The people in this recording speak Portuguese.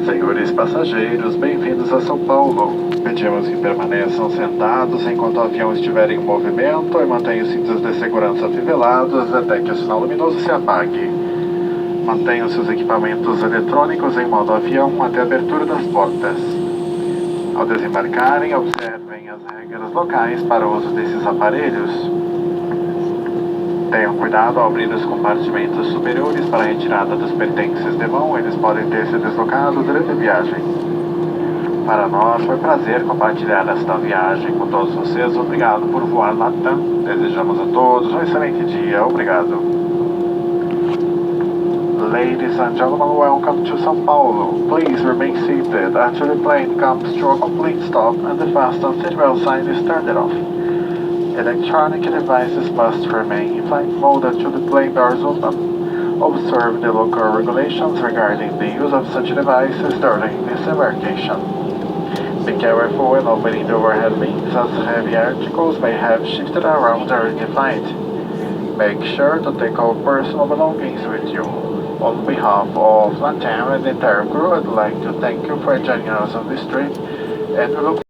Senhores passageiros, bem-vindos a São Paulo. Pedimos que permaneçam sentados enquanto o avião estiver em movimento e mantenham os cintos de segurança afivelados até que o sinal luminoso se apague. Mantenham seus equipamentos eletrônicos em modo avião até a abertura das portas. Ao desembarcarem, observem as regras locais para o uso desses aparelhos. Tenham cuidado ao abrir os compartimentos superiores para a retirada dos pertences de mão, eles podem ter se deslocado durante a viagem. Para nós foi um prazer compartilhar esta viagem com todos vocês. Obrigado por voar Latam. Desejamos a todos um excelente dia. Obrigado. Ladies and gentlemen, welcome to São Paulo. Please remain seated until the plane comes to a complete stop and the fasten seatbelt sign is turned off. Electronic devices must remain in flight mode until the plane doors open. Observe the local regulations regarding the use of such devices during this embarkation. Be careful when opening the overhead bins as heavy articles may have shifted around during the flight. Make sure to take all personal belongings with you. On behalf of LATAM and the entire crew, I'd like to thank you for joining us on this trip, and we look